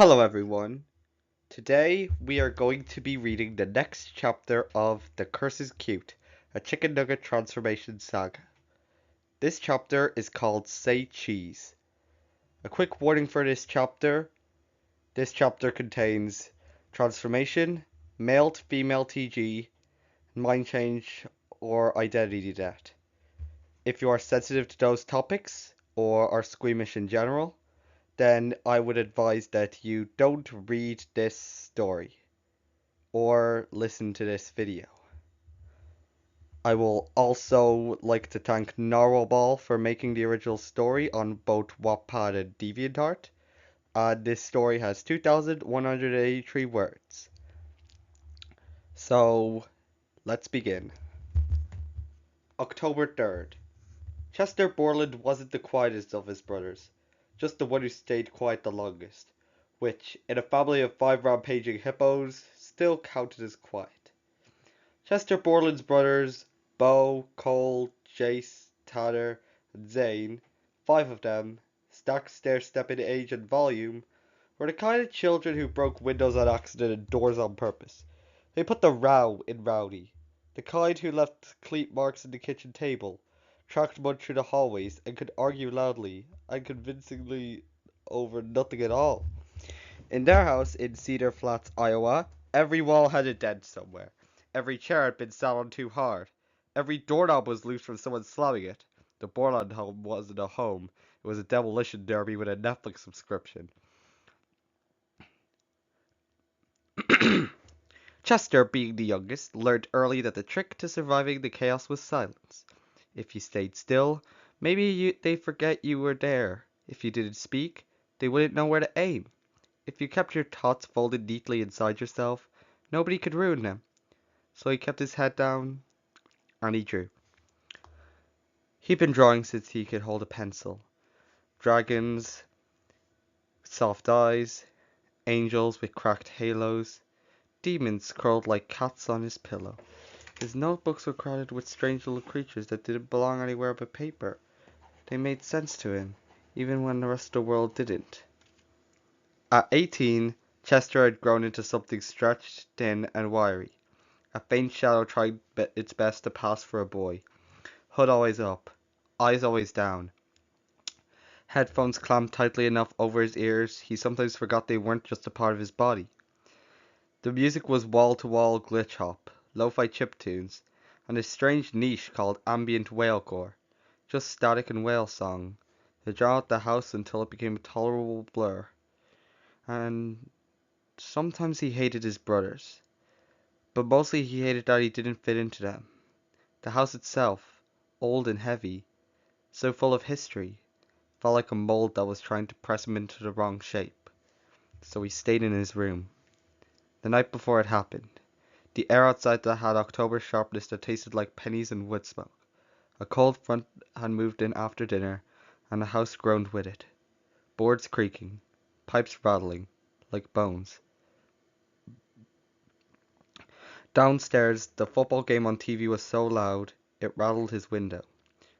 Hello everyone. Today we are going to be reading the next chapter of The Curse is Cute, a chicken nugget transformation saga. This chapter is called Say Cheese. A quick warning for this chapter. This chapter contains transformation, male to female TG, mind change, or identity debt. If you are sensitive to those topics, or are squeamish in general, then I would advise that you don't read this story or listen to this video. I will also like to thank Narwhal for making the original story on both Wattpad and DeviantArt. This story has 2,183 words. So, let's begin. October 3rd. Chester Borland wasn't the quietest of his brothers, just the one who stayed quiet the longest, which, in a family of 5 rampaging hippos, still counted as quiet. Chester Borland's brothers, Bo, Cole, Jace, Tanner, and Zane, 5 of them, stacked stair-step in age and volume, were the kind of children who broke windows on accident and doors on purpose. They put the row in Rowdy, the kind who left cleat marks in the kitchen table, tracked mud through the hallways, and could argue loudly and convincingly over nothing at all. In their house in Cedar Flats, Iowa, every wall had a dent somewhere. Every chair had been sat on too hard. Every doorknob was loose from someone slamming it. The Borland home wasn't a home. It was a demolition derby with a Netflix subscription. Chester, being the youngest, learned early that the trick to surviving the chaos was silence. If you stayed still, maybe they'd forget you were there. If you didn't speak, they wouldn't know where to aim. If you kept your thoughts folded neatly inside yourself, nobody could ruin them. So he kept his head down, and he drew. He'd been drawing since he could hold a pencil. Dragons, soft eyes, angels with cracked halos, demons curled like cats on his pillow. His notebooks were crowded with strange little creatures that didn't belong anywhere but paper. They made sense to him, even when the rest of the world didn't. At 18, Chester had grown into something stretched, thin, and wiry. A faint shadow tried its best to pass for a boy. Hood always up, eyes always down. Headphones clamped tightly enough over his ears, he sometimes forgot they weren't just a part of his body. The music was wall-to-wall glitch hop, lo-fi chiptunes, and a strange niche called ambient whalecore. Just static and whale song. They drowned out the house until it became a tolerable blur. And sometimes he hated his brothers. But mostly he hated that he didn't fit into them. The house itself, old and heavy, so full of history, felt like a mold that was trying to press him into the wrong shape. So he stayed in his room. The night before it happened, the air outside that had October sharpness that tasted like pennies and wood smoke. A cold front had moved in after dinner, and the house groaned with it. Boards creaking, pipes rattling, like bones. Downstairs, the football game on TV was so loud, it rattled his window.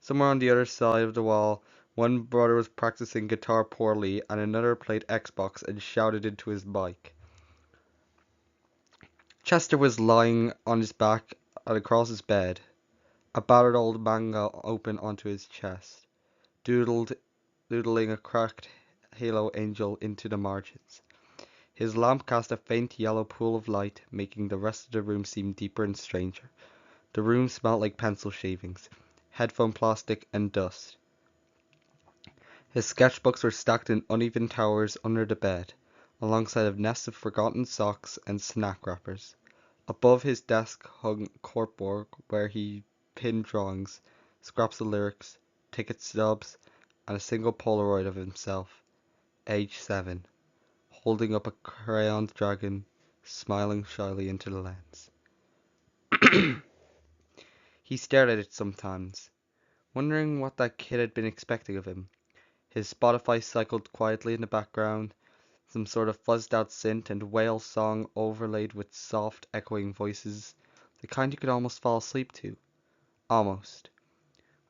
Somewhere on the other side of the wall, one brother was practicing guitar poorly, and another played Xbox and shouted into his mic. Chester was lying on his back and across his bed, a battered old manga open onto his chest, doodling a cracked halo angel into the margins. His lamp cast a faint yellow pool of light, making the rest of the room seem deeper and stranger. The room smelled like pencil shavings, headphone plastic, and dust. His sketchbooks were stacked in uneven towers under the bed, alongside of nests of forgotten socks and snack wrappers. Above his desk hung corkboard where he pinned drawings, scraps of lyrics, ticket stubs, and a single Polaroid of himself, age 7, holding up a crayoned dragon, smiling shyly into the lens. He stared at it sometimes, wondering what that kid had been expecting of him. His Spotify cycled quietly in the background, some sort of fuzzed out synth and whale song overlaid with soft, echoing voices, the kind you could almost fall asleep to. Almost.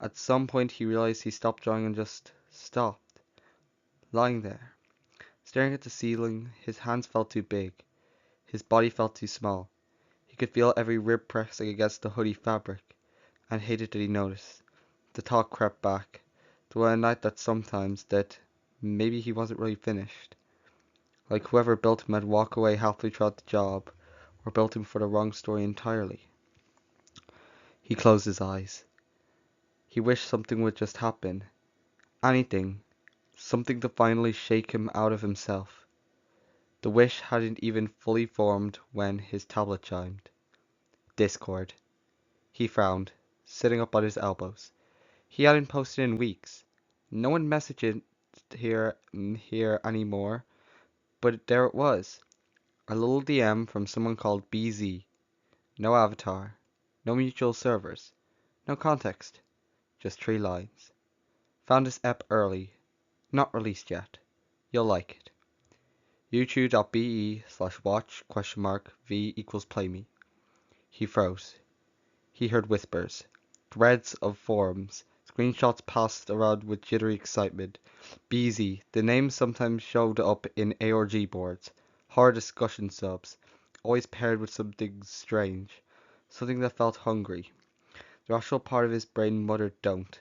At some point he realized he stopped drawing and just stopped, lying there, Staring at the ceiling, his hands felt too big. His body felt too small. He could feel every rib pressing against the hoodie fabric, and hated that he noticed. The thought crept back, to a night that sometimes, that maybe he wasn't really finished. Like whoever built him had walked away halfway throughout the job, or built him for the wrong story entirely. He closed his eyes. He wished something would just happen. Anything. Something to finally shake him out of himself. The wish hadn't even fully formed when his tablet chimed. Discord. He frowned, sitting up on his elbows. He hadn't posted in weeks. No one messaged here anymore, but there it was. A little DM from someone called BZ. No avatar. No mutual servers. No context. Just 3 lines. Found this ep early. Not released yet. You'll like it. youtube.be/watch?v=playme. He froze. He heard whispers. Threads of forums. Screenshots passed around with jittery excitement. BZ. The name sometimes showed up in ARG boards. Horror discussion subs. Always paired with something strange. Something that felt hungry. The rational part of his brain muttered don't.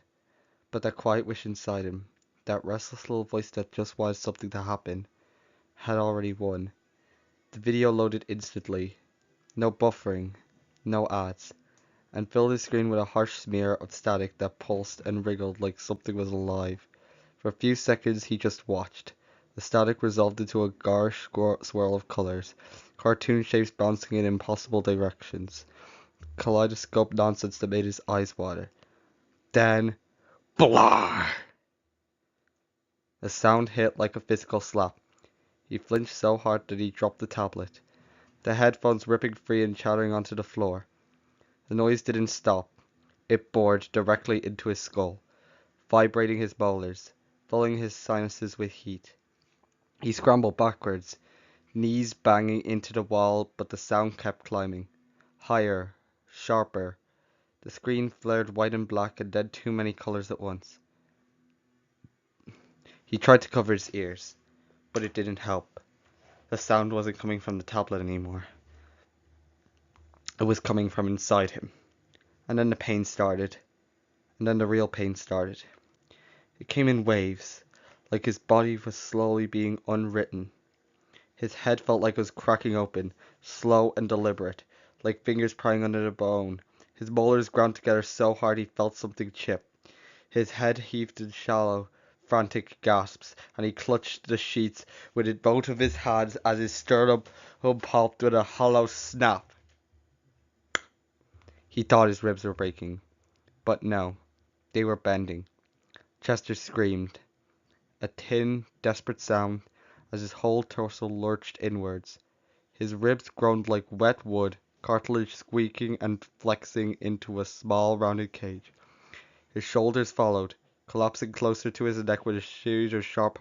But that quiet wish inside him, that restless little voice that just wanted something to happen, had already won. The video loaded instantly. No buffering. No ads. And filled his screen with a harsh smear of static that pulsed and wriggled like something was alive. For a few seconds he just watched. The static resolved into a garish swirl of colors, cartoon shapes bouncing in impossible directions, kaleidoscope nonsense that made his eyes water. Then, blah! The sound hit like a physical slap. He flinched so hard that he dropped the tablet, the headphones ripping free and shattering onto the floor. The noise didn't stop. It bored directly into his skull, vibrating his molars, filling his sinuses with heat. He scrambled backwards, knees banging into the wall, but the sound kept climbing. Higher, sharper. The screen flared white and black and then too many colors at once. He tried to cover his ears, but it didn't help. The sound wasn't coming from the tablet anymore. It was coming from inside him. And then the pain started. And then the real pain started. It came in waves, like his body was slowly being unwritten. His head felt like it was cracking open, slow and deliberate, like fingers prying under the bone. His molars ground together so hard he felt something chip. His head heaved in shallow, frantic gasps, and he clutched the sheets with both of his hands as his sternum popped with a hollow snap. He thought his ribs were breaking, but no, they were bending. Chester screamed, a thin, desperate sound as his whole torso lurched inwards. His ribs groaned like wet wood, cartilage squeaking and flexing into a small, rounded cage. His shoulders followed, collapsing closer to his neck with a series of sharp.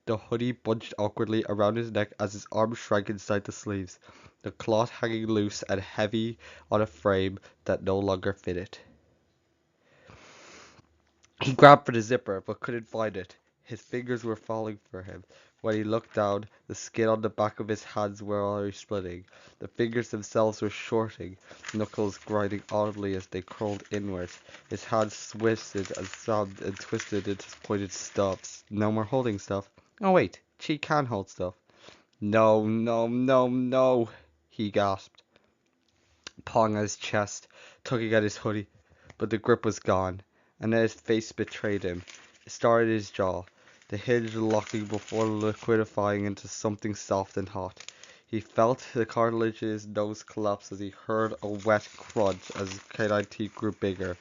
The hoodie bunched awkwardly around his neck as his arms shrank inside the sleeves, the cloth hanging loose and heavy on a frame that no longer fitted. He grabbed for the zipper, but couldn't find it. His fingers were falling for him. When he looked down, the skin on the back of his hands were already splitting. The fingers themselves were shorting, knuckles grinding audibly as they curled inwards. His hands twisted and sobbed and twisted into pointed stubs. No more holding stuff. Oh wait, she can hold stuff. No, no, no, no, he gasped, pawing at his chest, tugging at his hoodie. But the grip was gone, and then his face betrayed him. It started his jaw, the hinge locking before liquidifying into something soft and hot. He felt the cartilage in his nose collapse as he heard a wet crunch as his canine teeth grew bigger,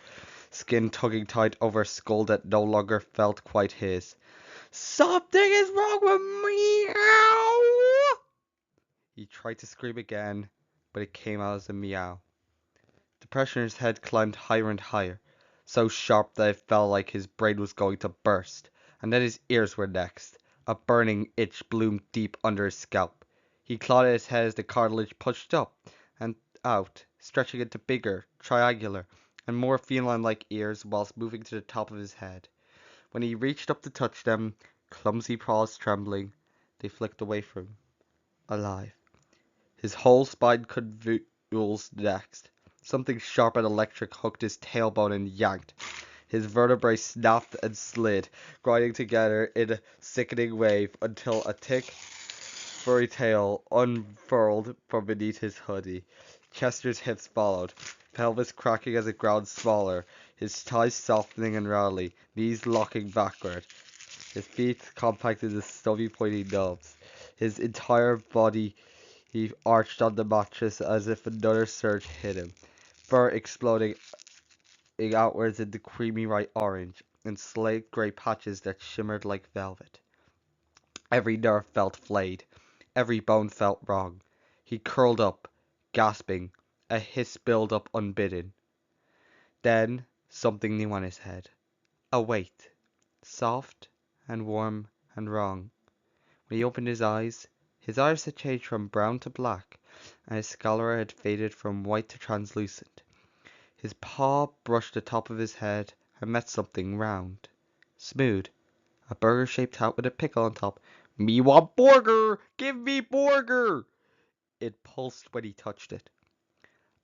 skin tugging tight over a skull that no longer felt quite his. Something is wrong with me! Ow! He tried to scream again, but it came out as a meow. The pressure in his head climbed higher and higher, so sharp that it felt like his brain was going to burst. And then his ears were next. A burning itch bloomed deep under his scalp. He clawed at his head as the cartilage pushed up and out, stretching into bigger, triangular, and more feline-like ears whilst moving to the top of his head. When he reached up to touch them, Clumsy paws trembling, they flicked away from him, alive. His whole spine convulsed next. Something sharp and electric hooked his tailbone and yanked. His vertebrae snapped and slid, grinding together in a sickening wave until a thick, furry tail unfurled from beneath his hoodie. Chester's hips followed, pelvis cracking as it ground smaller, his thighs softening and rattling, knees locking backward. His feet compacted as stubby pointy knobs. His entire body he arched on the mattress as if another surge hit him, fur exploding outwards into creamy bright orange, and slate gray patches that shimmered like velvet. Every nerve felt flayed, every bone felt wrong. He curled up, gasping, a hiss built up unbidden. Then something new on his head. A weight, soft and warm and wrong. When he opened his iris had changed from brown to black, and his scalera had faded from white to translucent. His paw brushed the top of his head and met something round, smooth, a burger-shaped hat with a pickle on top. "Me want burger! Give me burger!" It pulsed when he touched it.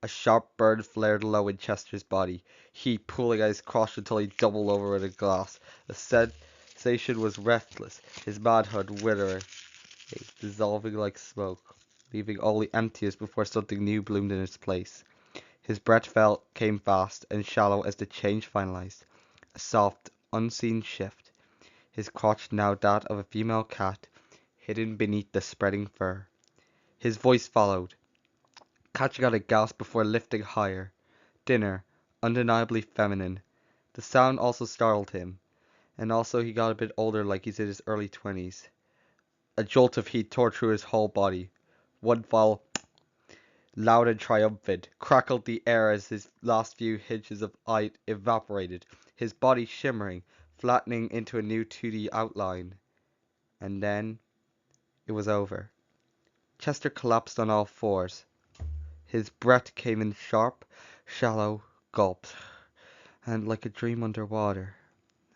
A sharp burn flared low in Chester's body, heat pooling at his crotch until he doubled over in a glass. The sensation was restless, his manhood withering, dissolving like smoke, leaving only emptiness before something new bloomed in its place. His breath came fast and shallow as the change finalized, a soft, unseen shift, his crotch now that of a female cat, hidden beneath the spreading fur. His voice followed, catching on a gasp before lifting higher, thinner, undeniably feminine. The sound also startled him, and also he got a bit older, like he's in his early 20s. A jolt of heat tore through his whole body. One fall, loud and triumphant, crackled the air as his last few inches of height evaporated, his body shimmering, flattening into a new 2D outline. And then it was over. Chester collapsed on all fours. His breath came in sharp, shallow gulps, and like a dream underwater,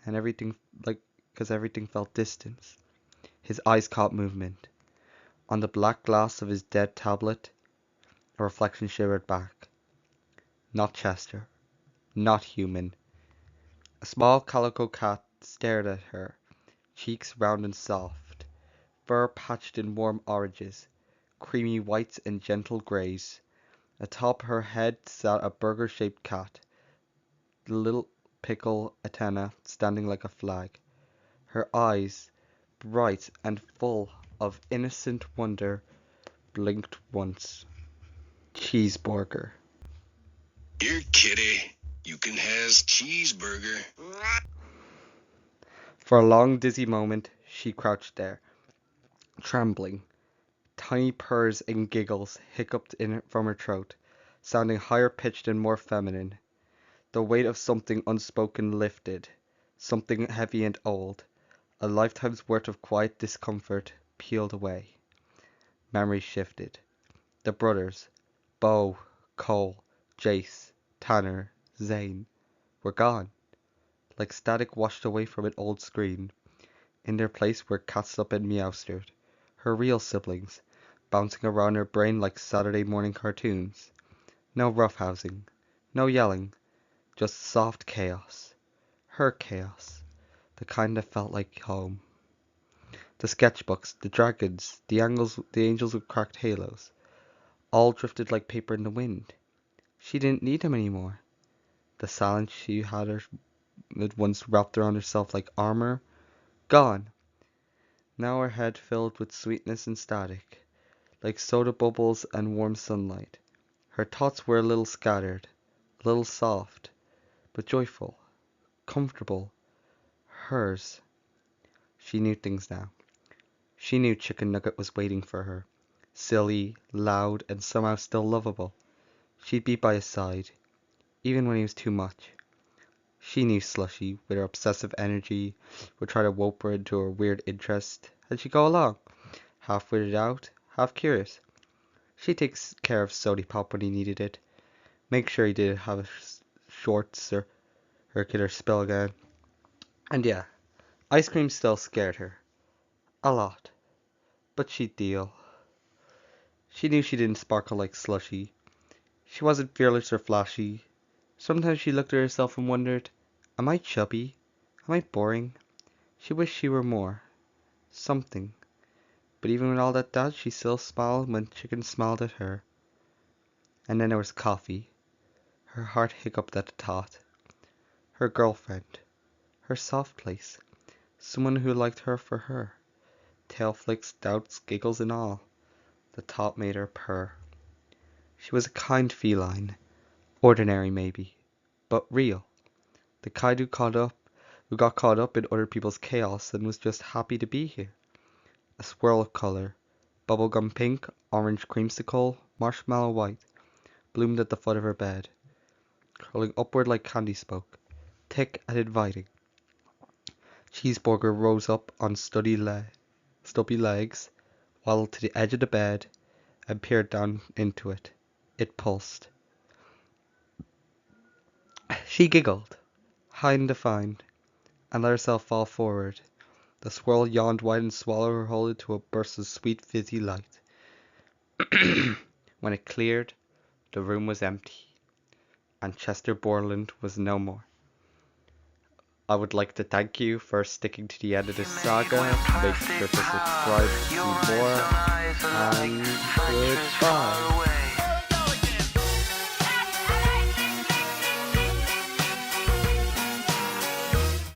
and because everything felt distance. His eyes caught movement. On the black glass of his dead tablet, a reflection shivered back. Not Chester. Not human. A small calico cat stared at her, cheeks round and soft, fur patched in warm oranges, creamy whites and gentle greys. Atop her head sat a burger-shaped cat, the little pickle antenna standing like a flag. Her eyes, bright and full of innocent wonder, blinked once. Cheeseburger. Here, kitty, you can has cheeseburger. For a long, dizzy moment, she crouched there, trembling. Tiny purrs and giggles hiccuped from her throat, sounding higher pitched and more feminine. The weight of something unspoken lifted, something heavy and old, a lifetime's worth of quiet discomfort peeled away. Memories shifted. The brothers, Bo, Cole, Jace, Tanner, Zane, were gone, like static washed away from an old screen. In their place were Catsup and Meowster, her real siblings, bouncing around her brain like Saturday morning cartoons. No roughhousing, no yelling, just soft chaos. Her chaos, the kind that felt like home. The sketchbooks, the dragons, the angels with cracked halos, all drifted like paper in the wind. She didn't need them anymore. The silence she had once wrapped around herself like armor, gone. Now her head filled with sweetness and static, like soda bubbles and warm sunlight. Her thoughts were a little scattered, a little soft, but joyful, comfortable, hers. She knew things now. She knew Chicken Nugget was waiting for her, silly, loud, and somehow still lovable. She'd be by his side, even when he was too much. She knew Slushy, with her obsessive energy, would try to rope her into her weird interest, and she'd go along, half weirded out, half curious. She'd take care of Sody Pop when he needed it, make sure he didn't have a short circular spill again. And yeah, ice cream still scared her, A lot. But she'd deal. She knew she didn't sparkle like Slushy. She wasn't fearless or flashy. Sometimes she looked at herself and wondered, am I chubby? Am I boring? She wished she were more. Something. But even with all that doubt, she still smiled when Chicken smiled at her. And then there was Coffee. Her heart hiccuped at the thought. Her girlfriend. Her soft place. Someone who liked her for her. Tail flicks, doubts, giggles and all. The thought made her purr. She was a kind feline. Ordinary maybe. But real. The kind who got caught up in other people's chaos and was just happy to be here. A swirl of color. Bubblegum pink, orange creamsicle, marshmallow white. Bloomed at the foot of her bed. Curling upward like candy smoke. Thick and inviting. Cheeseburger rose up on stubby legs, waddled to the edge of the bed, and peered down into it. It pulsed. She giggled, high and defined, and let herself fall forward. The swirl yawned wide and swallowed her whole into a burst of sweet fizzy light. When it cleared, the room was empty, and Chester Borland was no more. I would like to thank you for sticking to the end of this saga. Make sure to subscribe to see more, and goodbye.